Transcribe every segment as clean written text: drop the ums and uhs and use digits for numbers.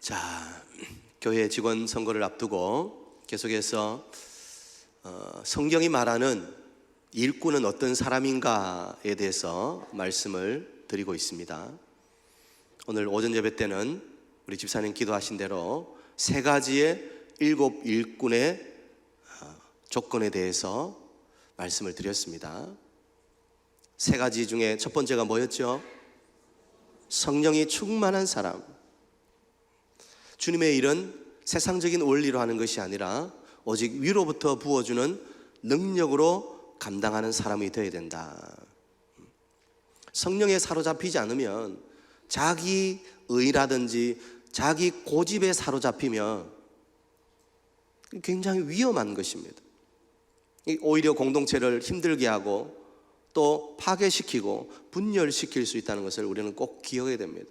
자, 교회 직원 선거를 앞두고 계속해서 성경이 말하는 일꾼은 어떤 사람인가에 대해서 말씀을 드리고 있습니다. 오늘 오전 예배 때는 우리 집사님 기도하신 대로 세 가지의 7 일꾼의 조건에 대해서 말씀을 드렸습니다. 세 가지 중에 첫 번째가 뭐였죠? 성령이 충만한 사람. 주님의 일은 세상적인 원리로 하는 것이 아니라 오직 위로부터 부어주는 능력으로 감당하는 사람이 되어야 된다. 성령에 사로잡히지 않으면 자기 의라든지 자기 고집에 사로잡히면 굉장히 위험한 것입니다. 오히려 공동체를 힘들게 하고 또 파괴시키고 분열시킬 수 있다는 것을 우리는 꼭 기억해야 됩니다.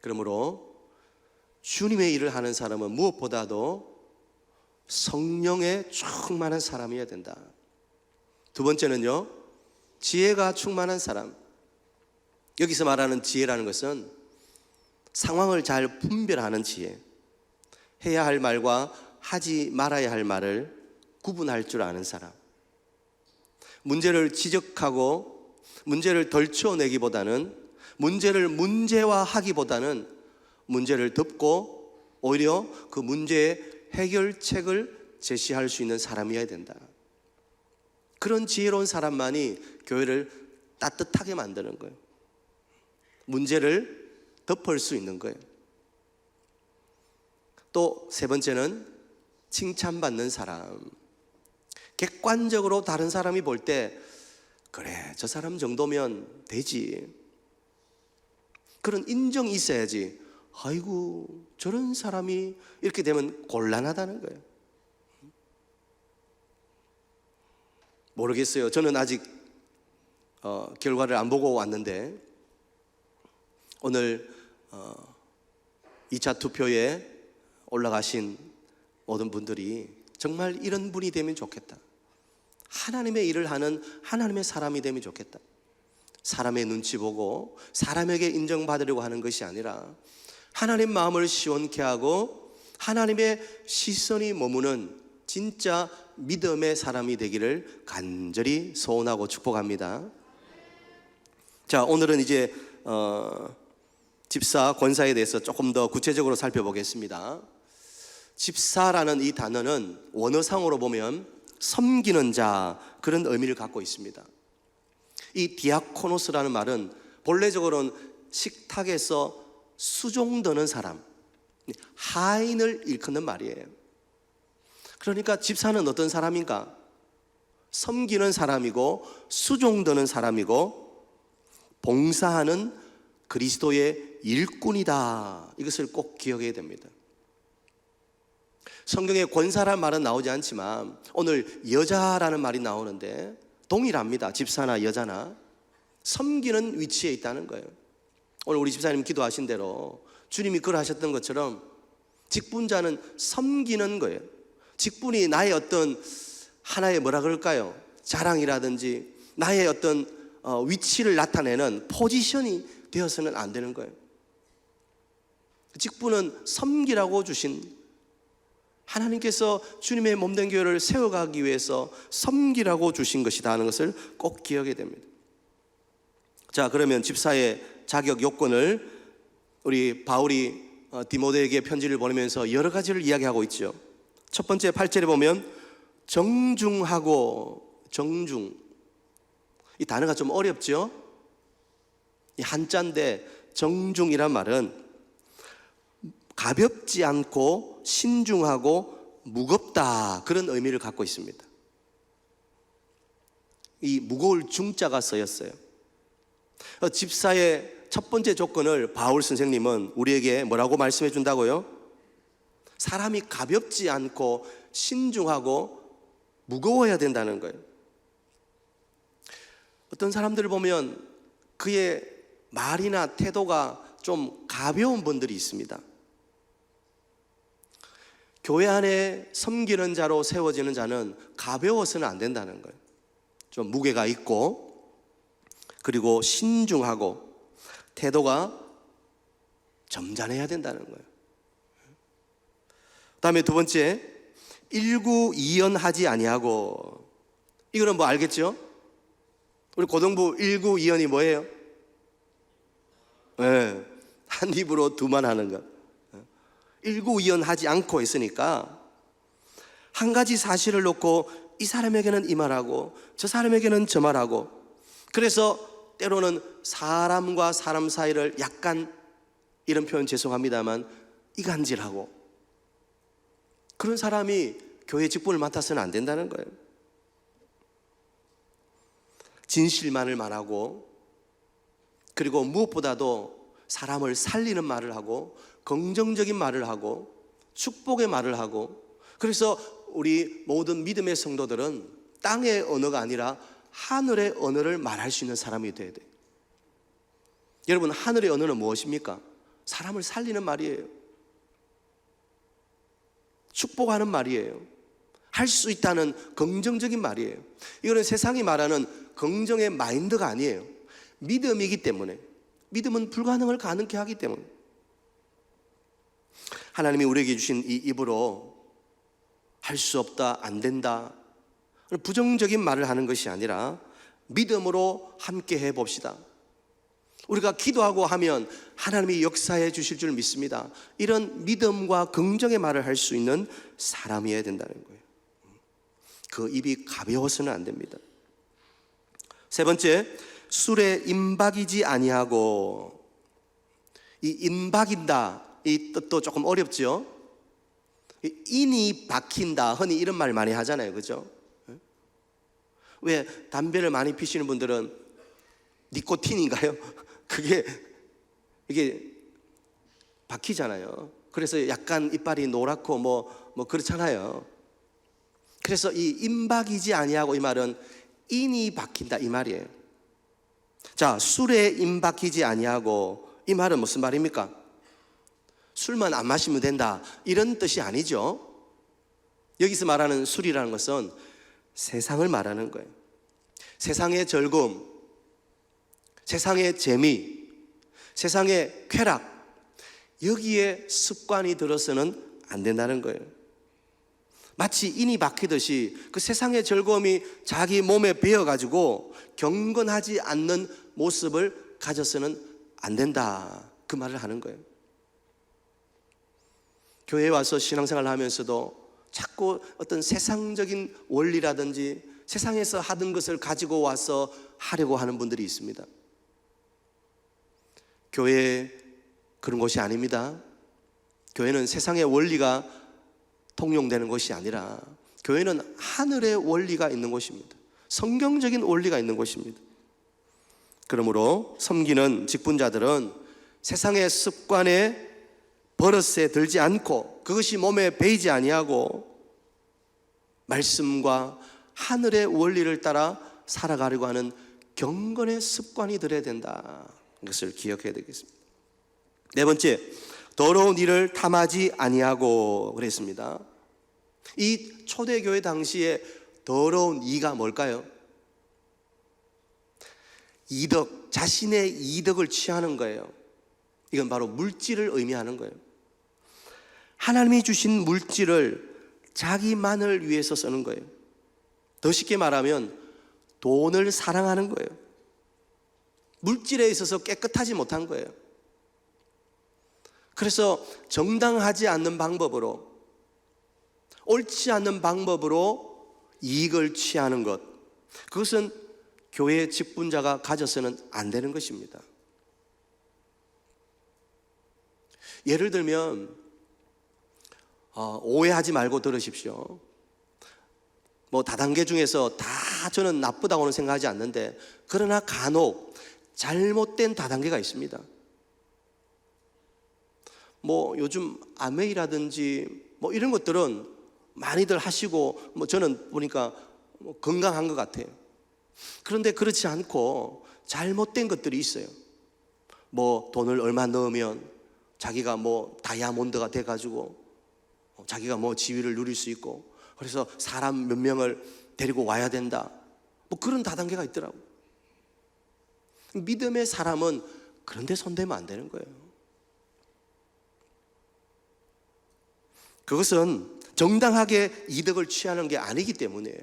그러므로 주님의 일을 하는 사람은 무엇보다도 성령에 충만한 사람이어야 된다. 두 번째는요, 지혜가 충만한 사람. 여기서 말하는 지혜라는 것은 상황을 잘 분별하는 지혜, 해야 할 말과 하지 말아야 할 말을 구분할 줄 아는 사람, 문제를 지적하고 문제를 덜쳐내기보다는 문제를 문제화하기보다는 문제를 덮고 오히려 그 문제의 해결책을 제시할 수 있는 사람이어야 된다. 그런 지혜로운 사람만이 교회를 따뜻하게 만드는 거예요. 문제를 덮을 수 있는 거예요. 또 세 번째는 칭찬받는 사람. 객관적으로 다른 사람이 볼 때 그래, 저 사람 정도면 되지, 그런 인정이 있어야지. 아이고, 저런 사람이 이렇게 되면 곤란하다는 거예요. 모르겠어요. 저는 아직 결과를 안 보고 왔는데 오늘 2차 투표에 올라가신 모든 분들이 정말 이런 분이 되면 좋겠다, 하나님의 일을 하는 하나님의 사람이 되면 좋겠다. 사람의 눈치 보고 사람에게 인정받으려고 하는 것이 아니라 하나님 마음을 시원케 하고 하나님의 시선이 머무는 진짜 믿음의 사람이 되기를 간절히 소원하고 축복합니다. 자, 오늘은 이제 집사, 권사에 대해서 조금 더 구체적으로 살펴보겠습니다. 집사라는 이 단어는 원어상으로 보면 섬기는 자, 그런 의미를 갖고 있습니다. 이 디아코노스라는 말은 본래적으로는 식탁에서 수종드는 사람, 하인을 일컫는 말이에요. 그러니까 집사는 어떤 사람인가? 섬기는 사람이고 수종드는 사람이고 봉사하는 그리스도의 일꾼이다. 이것을 꼭 기억해야 됩니다. 성경에 권사라는 말은 나오지 않지만 오늘 여자라는 말이 나오는데 동일합니다. 집사나 여자나 섬기는 위치에 있다는 거예요. 오늘 우리 집사님 기도하신 대로 주님이 그러하셨던 것처럼 직분자는 섬기는 거예요. 직분이 나의 어떤 하나의 뭐라 그럴까요? 자랑이라든지 나의 어떤 위치를 나타내는 포지션이 되어서는 안 되는 거예요. 직분은 섬기라고 주신, 하나님께서 주님의 몸된 교회를 세워가기 위해서 섬기라고 주신 것이다 하는 것을 꼭 기억해야 됩니다. 자, 그러면 집사의 자격 요건을 우리 바울이 디모데에게 편지를 보내면서 여러 가지를 이야기하고 있죠. 첫 번째 8절에 보면 정중하고, 정중, 이 단어가 좀 어렵죠. 이 한자인데 정중이란 말은 가볍지 않고 신중하고 무겁다, 그런 의미를 갖고 있습니다. 이 무거울 중자가 쓰였어요. 집사의 첫 번째 조건을 바울 선생님은 우리에게 뭐라고 말씀해 준다고요? 사람이 가볍지 않고 신중하고 무거워야 된다는 거예요. 어떤 사람들을 보면 그의 말이나 태도가 좀 가벼운 분들이 있습니다. 교회 안에 섬기는 자로 세워지는 자는 가벼워서는 안 된다는 거예요. 좀 무게가 있고, 그리고 신중하고 태도가 점잖해야 된다는 거예요. 다음에 두 번째, 일구이연하지 아니하고. 이거는 뭐 알겠죠? 우리 고등부 일구이연이 뭐예요? 네, 한 입으로 두만 하는 것. 일구이연하지 않고 있으니까 한 가지 사실을 놓고 이 사람에게는 이 말하고 저 사람에게는 저 말하고, 그래서 때로는 사람과 사람 사이를 약간, 이런 표현 죄송합니다만, 이간질하고, 그런 사람이 교회 직분을 맡아서는 안 된다는 거예요. 진실만을 말하고, 그리고 무엇보다도 사람을 살리는 말을 하고, 긍정적인 말을 하고, 축복의 말을 하고. 그래서 우리 모든 믿음의 성도들은 땅의 언어가 아니라 하늘의 언어를 말할 수 있는 사람이 돼야 돼요. 여러분, 하늘의 언어는 무엇입니까? 사람을 살리는 말이에요. 축복하는 말이에요. 할 수 있다는 긍정적인 말이에요. 이거는 세상이 말하는 긍정의 마인드가 아니에요. 믿음이기 때문에, 믿음은 불가능을 가능케 하기 때문에. 하나님이 우리에게 주신 이 입으로 할 수 없다, 안 된다, 부정적인 말을 하는 것이 아니라 믿음으로 함께 해봅시다. 우리가 기도하고 하면 하나님이 역사해 주실 줄 믿습니다. 이런 믿음과 긍정의 말을 할 수 있는 사람이어야 된다는 거예요. 그 입이 가벼워서는 안 됩니다. 세 번째, 술에 임박이지 아니하고. 이 임박인다, 이 뜻도 조금 어렵죠. 인이 박힌다, 흔히 이런 말 많이 하잖아요, 그죠? 왜 담배를 많이 피시는 분들은 니코틴인가요? 이게 박히잖아요. 그래서 약간 이빨이 노랗고 뭐 그렇잖아요. 그래서 이 임박이지 아니하고, 이 말은 인이 박힌다, 이 말이에요. 자, 술에 임박이지 아니하고, 이 말은 무슨 말입니까? 술만 안 마시면 된다, 이런 뜻이 아니죠. 여기서 말하는 술이라는 것은 세상을 말하는 거예요. 세상의 즐거움, 세상의 재미, 세상의 쾌락, 여기에 습관이 들어서는 안 된다는 거예요. 마치 인이 박히듯이 그 세상의 즐거움이 자기 몸에 배어가지고 경건하지 않는 모습을 가져서는 안 된다, 그 말을 하는 거예요. 교회에 와서 신앙생활을 하면서도 자꾸 어떤 세상적인 원리라든지 세상에서 하던 것을 가지고 와서 하려고 하는 분들이 있습니다. 교회 그런 곳이 아닙니다. 교회는 세상의 원리가 통용되는 것이 아니라 교회는 하늘의 원리가 있는 곳입니다. 성경적인 원리가 있는 곳입니다. 그러므로 섬기는 직분자들은 세상의 습관에 버릇에 들지 않고, 그것이 몸에 배이지 아니하고 말씀과 하늘의 원리를 따라 살아가려고 하는 경건의 습관이 들어야 된다, 이것을 기억해야 되겠습니다. 네 번째, 더러운 일을 탐하지 아니하고 그랬습니다. 이 초대교회 당시에 더러운 이가 뭘까요? 이덕, 자신의 이덕을 취하는 거예요. 이건 바로 물질을 의미하는 거예요. 하나님이 주신 물질을 자기만을 위해서 쓰는 거예요. 더 쉽게 말하면 돈을 사랑하는 거예요. 물질에 있어서 깨끗하지 못한 거예요. 그래서 정당하지 않는 방법으로, 옳지 않는 방법으로 이익을 취하는 것, 그것은 교회 직분자가 가져서는 안 되는 것입니다. 예를 들면 오해하지 말고 들으십시오. 뭐 다단계 중에서 다 저는 나쁘다고는 생각하지 않는데, 그러나 간혹 잘못된 다단계가 있습니다. 뭐 요즘 아메이라든지 뭐 이런 것들은 많이들 하시고, 뭐 저는 보니까 뭐 건강한 것 같아요. 그런데 그렇지 않고 잘못된 것들이 있어요. 뭐 돈을 얼마 넣으면 자기가 뭐 다이아몬드가 돼가지고 자기가 뭐 지위를 누릴 수 있고, 그래서 사람 몇 명을 데리고 와야 된다, 뭐 그런 다단계가 있더라고요. 믿음의 사람은 그런 데 손대면 안 되는 거예요. 그것은 정당하게 이득을 취하는 게 아니기 때문이에요.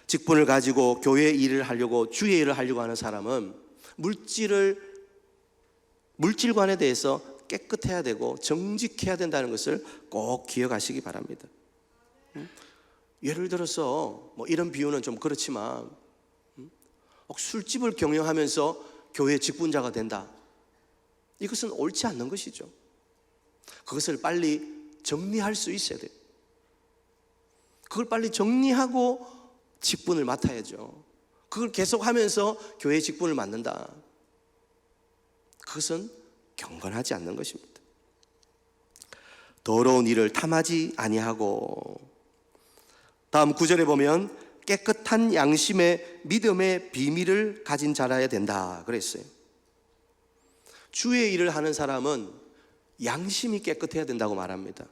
직분을 가지고 교회 일을 하려고, 주의 일을 하려고 하는 사람은 물질관에 대해서 깨끗해야 되고 정직해야 된다는 것을 꼭 기억하시기 바랍니다. 예를 들어서 이런 비유는 좀 그렇지만 술집을 경영하면서 교회 직분자가 된다, 이것은 옳지 않는 것이죠. 그것을 빨리 정리할 수 있어야 돼요. 그걸 빨리 정리하고 직분을 맡아야죠. 그걸 계속하면서 교회 직분을 맡는다, 그것은 경건하지 않는 것입니다. 더러운 일을 탐하지 아니하고, 다음 9절에 보면 깨끗한 양심의 믿음의 비밀을 가진 자라야 된다 그랬어요. 주의 일을 하는 사람은 양심이 깨끗해야 된다고 말합니다.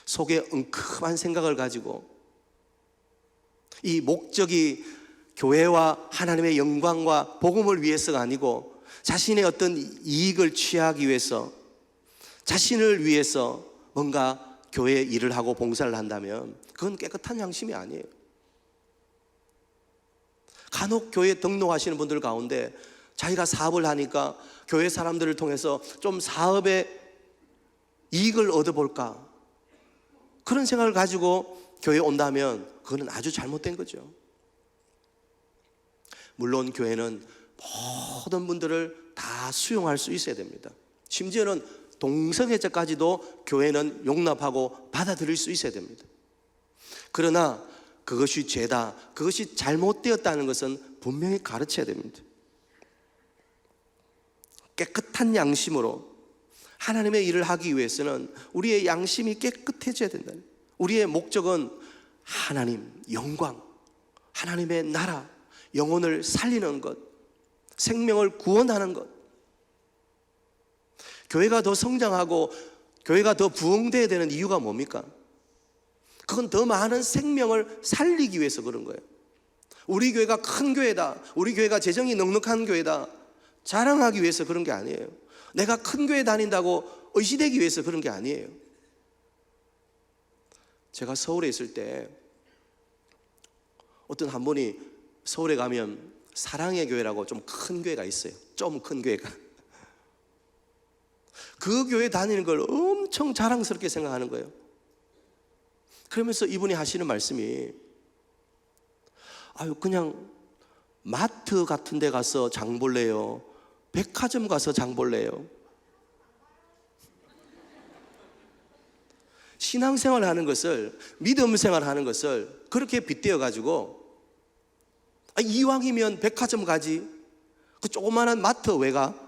속에 엉큼한 생각을 가지고, 이 목적이 교회와 하나님의 영광과 복음을 위해서가 아니고 자신의 어떤 이익을 취하기 위해서, 자신을 위해서 뭔가 교회 일을 하고 봉사를 한다면 그건 깨끗한 양심이 아니에요. 간혹 교회 등록하시는 분들 가운데 자기가 사업을 하니까 교회 사람들을 통해서 좀 사업에 이익을 얻어볼까, 그런 생각을 가지고 교회에 온다면 그거는 아주 잘못된 거죠. 물론 교회는 모든 분들을 다 수용할 수 있어야 됩니다. 심지어는 동성애자까지도 교회는 용납하고 받아들일 수 있어야 됩니다. 그러나 그것이 죄다, 그것이 잘못되었다는 것은 분명히 가르쳐야 됩니다. 깨끗한 양심으로 하나님의 일을 하기 위해서는 우리의 양심이 깨끗해져야 된다. 우리의 목적은 하나님, 영광, 하나님의 나라, 영혼을 살리는 것, 생명을 구원하는 것. 교회가 더 성장하고 교회가 더 부흥되어야 되는 이유가 뭡니까? 그건 더 많은 생명을 살리기 위해서 그런 거예요. 우리 교회가 큰 교회다, 우리 교회가 재정이 넉넉한 교회다 자랑하기 위해서 그런 게 아니에요. 내가 큰 교회 다닌다고 의시되기 위해서 그런 게 아니에요. 제가 서울에 있을 때 어떤 한 분이 서울에 가면 사랑의 교회라고 좀 큰 교회가 있어요. 좀 큰 교회가. 그 교회 다니는 걸 엄청 자랑스럽게 생각하는 거예요. 그러면서 이분이 하시는 말씀이, 그냥 마트 같은 데 가서 장 볼래요? 백화점 가서 장 볼래요? 신앙생활 하는 것을, 믿음 생활 하는 것을 그렇게 빗대어 가지고, 이왕이면 백화점 가지, 그 조그마한 마트 왜 가?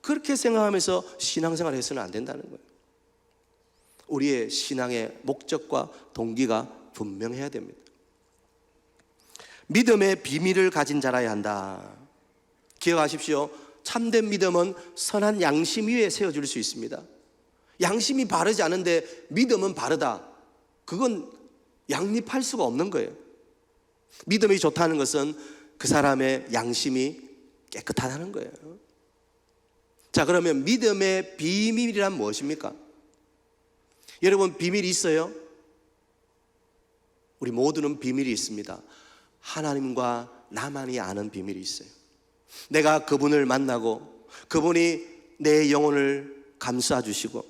그렇게 생각하면서 신앙생활 해서는 안 된다는 거예요. 우리의 신앙의 목적과 동기가 분명해야 됩니다. 믿음의 비밀을 가진 자라야 한다. 기억하십시오. 참된 믿음은 선한 양심 위에 세워질 수 있습니다. 양심이 바르지 않은데 믿음은 바르다, 그건 양립할 수가 없는 거예요. 믿음이 좋다는 것은 그 사람의 양심이 깨끗하다는 거예요. 자, 그러면 믿음의 비밀이란 무엇입니까? 여러분, 비밀이 있어요? 우리 모두는 비밀이 있습니다. 하나님과 나만이 아는 비밀이 있어요. 내가 그분을 만나고 그분이 내 영혼을 감싸 주시고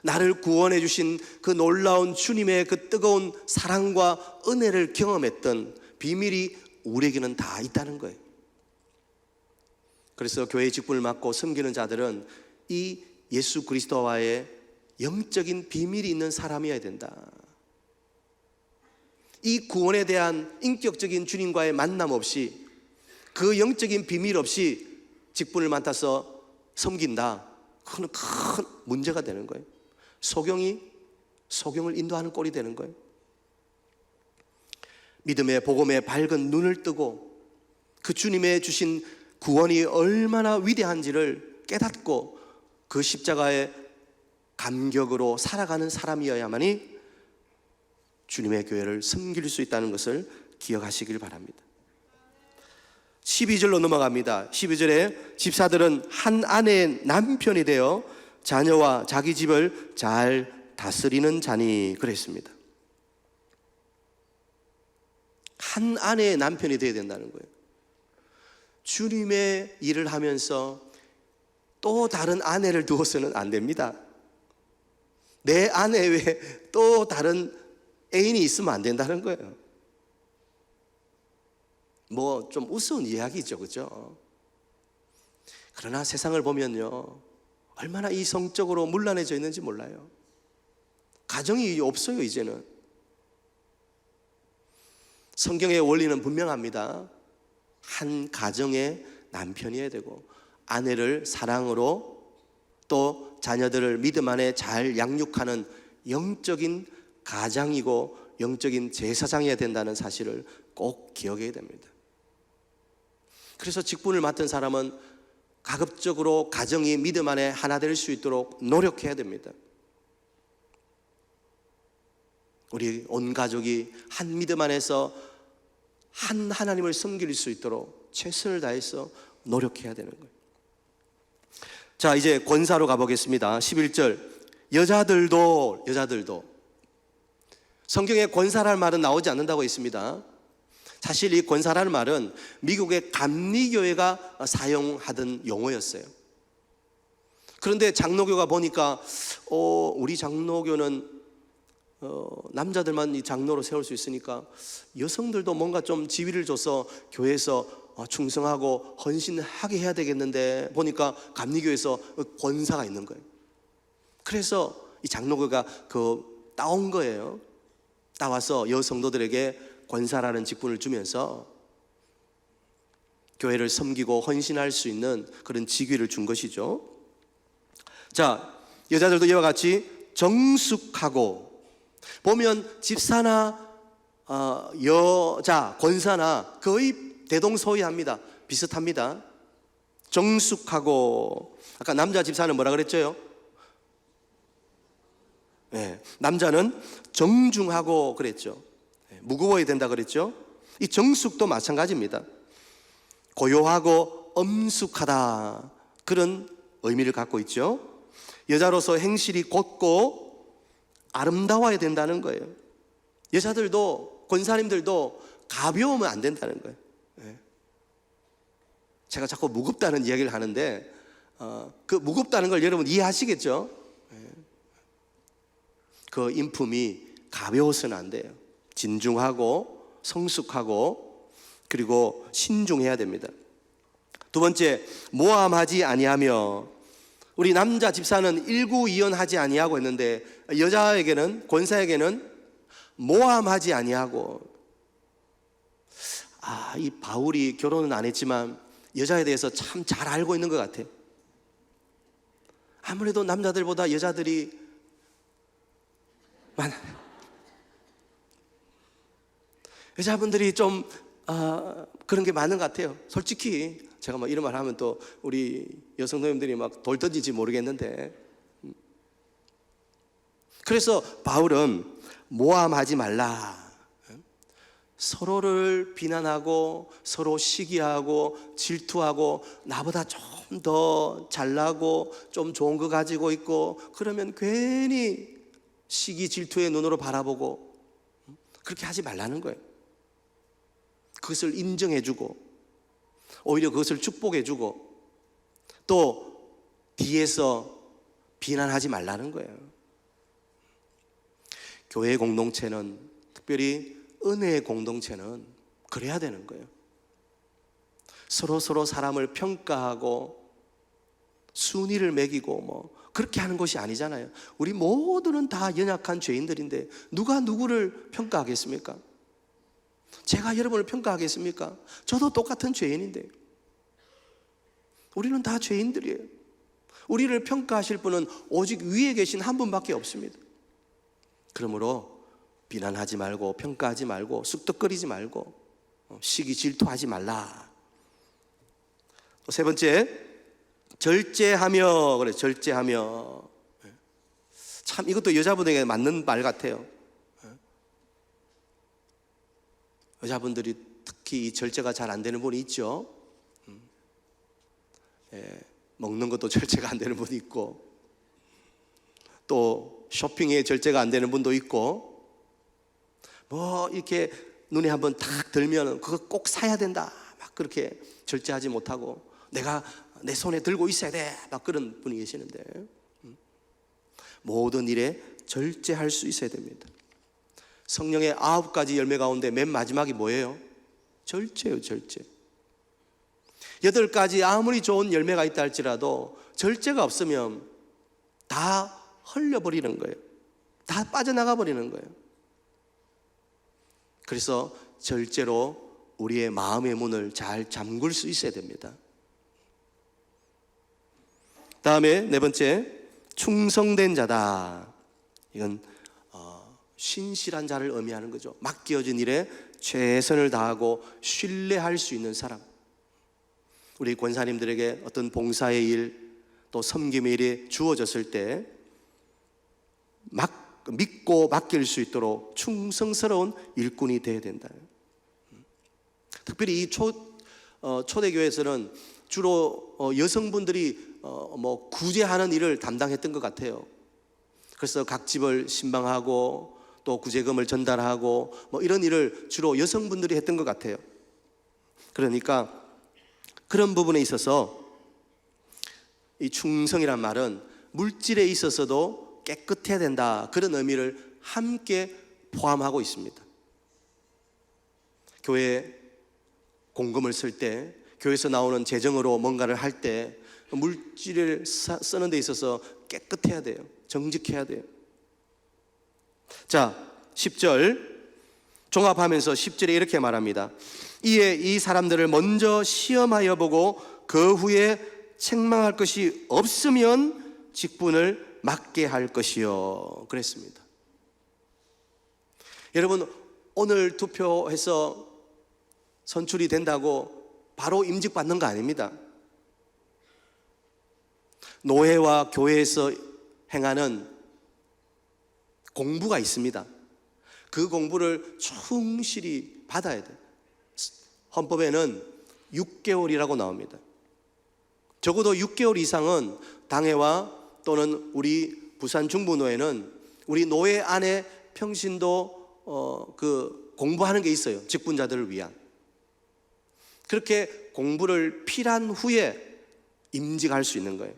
나를 구원해 주신 그 놀라운 주님의 그 뜨거운 사랑과 은혜를 경험했던 비밀이 우리에게는 다 있다는 거예요. 그래서 교회 직분을 맡고 섬기는 자들은 이 예수 그리스도와의 영적인 비밀이 있는 사람이어야 된다. 이 구원에 대한 인격적인 주님과의 만남 없이, 그 영적인 비밀 없이 직분을 맡아서 섬긴다, 그건 큰 문제가 되는 거예요. 소경을 인도하는 꼴이 되는 거예요. 믿음의 복음에 밝은 눈을 뜨고 그 주님의 주신 구원이 얼마나 위대한지를 깨닫고 그 십자가의 감격으로 살아가는 사람이어야만이 주님의 교회를 섬길 수 있다는 것을 기억하시길 바랍니다. 12절로 넘어갑니다. 12절에 집사들은 한 아내의 남편이 되어 자녀와 자기 집을 잘 다스리는 자니 그랬습니다. 한 아내의 남편이 되어야 된다는 거예요. 주님의 일을 하면서 또 다른 아내를 두어서는 안 됩니다. 내 아내 외에 또 다른 애인이 있으면 안 된다는 거예요. 뭐 좀 우스운 이야기죠, 그죠? 그러나 세상을 보면요, 얼마나 이성적으로 문란해져 있는지 몰라요. 가정이 없어요, 이제는. 성경의 원리는 분명합니다. 한 가정의 남편이어야 되고, 아내를 사랑으로 또 자녀들을 믿음 안에 잘 양육하는 영적인 가장이고 영적인 제사장이어야 된다는 사실을 꼭 기억해야 됩니다. 그래서 직분을 맡은 사람은 가급적으로 가정이 믿음 안에 하나 될 수 있도록 노력해야 됩니다. 우리 온 가족이 한 믿음 안에서 한 하나님을 섬길 수 있도록 최선을 다해서 노력해야 되는 거예요. 자, 이제 권사로 가보겠습니다. 11절. 여자들도 성경에 권사라는 말은 나오지 않는다고 했습니다. 사실 이 권사라는 말은 미국의 감리교회가 사용하던 용어였어요. 그런데 장로교가 보니까 우리 장로교는 남자들만 이 장로로 세울 수 있으니까 여성들도 뭔가 좀 지위를 줘서 교회에서 충성하고 헌신하게 해야 되겠는데, 보니까 감리교에서 권사가 있는 거예요. 그래서 이 장로교가 따온 거예요. 따와서 여성도들에게 권사라는 직분을 주면서 교회를 섬기고 헌신할 수 있는 그런 직위를 준 것이죠. 자, 여자들도 이와 같이 정숙하고, 보면 집사나 여자 권사나 거의 대동소이합니다. 비슷합니다. 정숙하고, 아까 남자 집사는 뭐라 그랬죠? 네, 남자는 정중하고 그랬죠. 무거워야 된다 그랬죠. 이 정숙도 마찬가지입니다. 고요하고 엄숙하다, 그런 의미를 갖고 있죠. 여자로서 행실이 곧고 아름다워야 된다는 거예요. 여자들도, 권사님들도 가벼우면 안 된다는 거예요. 제가 자꾸 무겁다는 이야기를 하는데 그 무겁다는 걸 여러분 이해하시겠죠? 그 인품이 가벼워서는 안 돼요. 진중하고 성숙하고 그리고 신중해야 됩니다. 두 번째, 모함하지 아니하며. 우리 남자 집사는 일구이연하지 아니하고 했는데, 여자에게는, 권사에게는 모함하지 아니하고. 이 바울이 결혼은 안 했지만 여자에 대해서 참 잘 알고 있는 것 같아요. 아무래도 남자들보다 여자들이 많아요. 여자분들이 좀 그런 게 많은 것 같아요. 솔직히 제가 이런 말 하면 또 우리 여성도님들이 막 돌 던질지 모르겠는데, 그래서 바울은 모함하지 말라. 서로를 비난하고 서로 시기하고 질투하고 나보다 좀 더 잘나고 좀 좋은 거 가지고 있고 그러면 괜히 시기 질투의 눈으로 바라보고, 그렇게 하지 말라는 거예요. 그것을 인정해주고 오히려 그것을 축복해주고 또 뒤에서 비난하지 말라는 거예요. 교회 공동체는, 특별히 은혜의 공동체는 그래야 되는 거예요. 서로 사람을 평가하고 순위를 매기고 그렇게 하는 것이 아니잖아요. 우리 모두는 다 연약한 죄인들인데 누가 누구를 평가하겠습니까? 제가 여러분을 평가하겠습니까? 저도 똑같은 죄인인데요. 우리는 다 죄인들이에요. 우리를 평가하실 분은 오직 위에 계신 한 분밖에 없습니다. 그러므로 비난하지 말고 평가하지 말고 쑥덕거리지 말고 시기 질투하지 말라. 또 세 번째, 절제하며. 그래, 절제하며. 참 이것도 여자분에게 맞는 말 같아요. 여자분들이 특히 이 절제가 잘 안 되는 분이 있죠. 먹는 것도 절제가 안 되는 분이 있고, 또 쇼핑에 절제가 안 되는 분도 있고, 뭐 이렇게 눈에 한번 탁 들면 그거 꼭 사야 된다 막 그렇게 절제하지 못하고, 내가 내 손에 들고 있어야 돼 막 그런 분이 계시는데, 모든 일에 절제할 수 있어야 됩니다. 성령의 9가지 열매 가운데 맨 마지막이 뭐예요? 절제예요. 절제. 8가지 아무리 좋은 열매가 있다 할지라도 절제가 없으면 다 흘려버리는 거예요. 다 빠져나가 버리는 거예요. 그래서 절제로 우리의 마음의 문을 잘 잠글 수 있어야 됩니다. 다음에 4번째, 충성된 자다. 이건 신실한 자를 의미하는 거죠. 맡겨진 일에 최선을 다하고 신뢰할 수 있는 사람. 우리 권사님들에게 어떤 봉사의 일, 또 섬김의 일이 주어졌을 때 믿고 맡길 수 있도록 충성스러운 일꾼이 되어야 된다. 특별히 이 초대교회에서는 주로 여성분들이 구제하는 일을 담당했던 것 같아요. 그래서 각 집을 신방하고 또 구제금을 전달하고 이런 일을 주로 여성분들이 했던 것 같아요. 그러니까 그런 부분에 있어서 이 충성이란 말은 물질에 있어서도 깨끗해야 된다, 그런 의미를 함께 포함하고 있습니다. 교회 공금을 쓸 때, 교회에서 나오는 재정으로 뭔가를 할 때 물질을 쓰는 데 있어서 깨끗해야 돼요. 정직해야 돼요. 자, 10절 종합하면서 10절에 이렇게 말합니다. 이에 이 사람들을 먼저 시험하여 보고 그 후에 책망할 것이 없으면 직분을 맡게 할 것이요, 그랬습니다. 여러분, 오늘 투표해서 선출이 된다고 바로 임직받는 거 아닙니다. 노회와 교회에서 행하는 공부가 있습니다. 그 공부를 충실히 받아야 돼요. 헌법에는 6개월이라고 나옵니다. 적어도 6개월 이상은 당회와 또는 우리 부산 중부노회는 우리 노회 안에 평신도 공부하는 게 있어요. 직분자들을 위한. 그렇게 공부를 필한 후에 임직할 수 있는 거예요.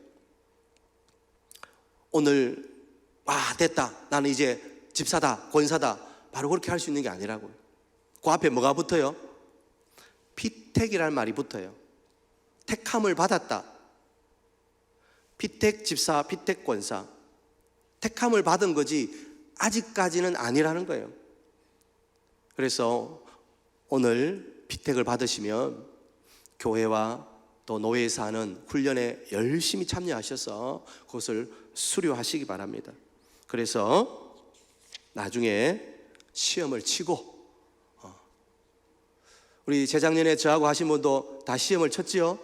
오늘 됐다, 나는 이제 집사다, 권사다, 바로 그렇게 할 수 있는 게 아니라고요. 그 앞에 뭐가 붙어요? 피택이라는 말이 붙어요. 택함을 받았다. 피택 집사, 피택 권사. 택함을 받은 거지 아직까지는 아니라는 거예요. 그래서 오늘 피택을 받으시면 교회와 또 노회에서 하는 훈련에 열심히 참여하셔서 그것을 수료하시기 바랍니다. 그래서 나중에 시험을 치고, 우리 재작년에 저하고 하신 분도 다 시험을 쳤지요?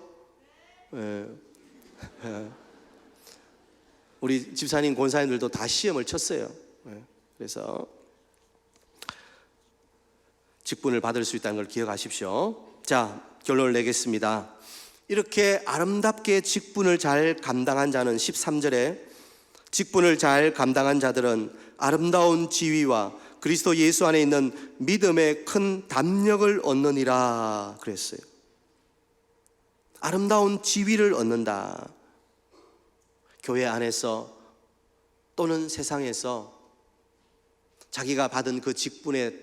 우리 집사님, 권사님들도 다 시험을 쳤어요. 그래서 직분을 받을 수 있다는 걸 기억하십시오. 자, 결론을 내겠습니다. 이렇게 아름답게 직분을 잘 감당한 자는 13절에 직분을 잘 감당한 자들은 아름다운 지위와 그리스도 예수 안에 있는 믿음의 큰 담력을 얻느니라 그랬어요. 아름다운 지위를 얻는다. 교회 안에서 또는 세상에서 자기가 받은 그 직분에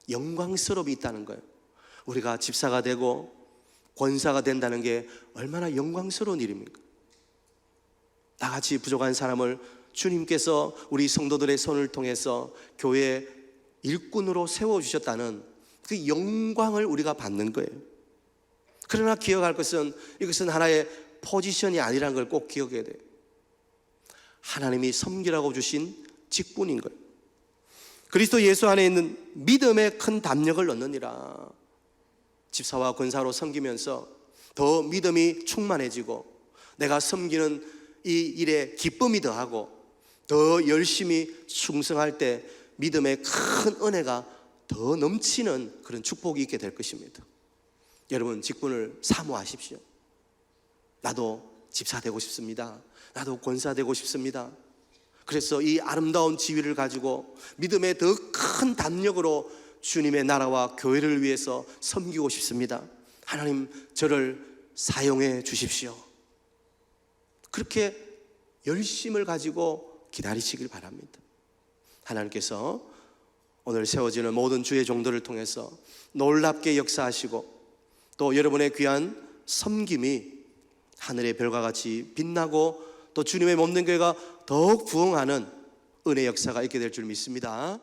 영광스러움이 있다는 거예요. 우리가 집사가 되고 권사가 된다는 게 얼마나 영광스러운 일입니까? 나같이 부족한 사람을 주님께서 우리 성도들의 손을 통해서 교회 일꾼으로 세워주셨다는 그 영광을 우리가 받는 거예요. 그러나 기억할 것은 이것은 하나의 포지션이 아니라는 걸 꼭 기억해야 돼요. 하나님이 섬기라고 주신 직분인 거예요. 그리스도 예수 안에 있는 믿음의 큰 담력을 얻느니라. 집사와 권사로 섬기면서 더 믿음이 충만해지고 내가 섬기는 이 일에 기쁨이 더하고 더 열심히 충성할 때 믿음의 큰 은혜가 더 넘치는 그런 축복이 있게 될 것입니다. 여러분, 직분을 사모하십시오. 나도 집사 되고 싶습니다. 나도 권사 되고 싶습니다. 그래서 이 아름다운 지위를 가지고 믿음의 더 큰 담력으로 주님의 나라와 교회를 위해서 섬기고 싶습니다. 하나님, 저를 사용해 주십시오. 그렇게 열심을 가지고 기다리시길 바랍니다. 하나님께서 오늘 세워지는 모든 주의 종들을 통해서 놀랍게 역사하시고, 또 여러분의 귀한 섬김이 하늘의 별과 같이 빛나고, 또 주님의 몸된 교회가 더욱 부흥하는 은혜 역사가 있게 될 줄 믿습니다.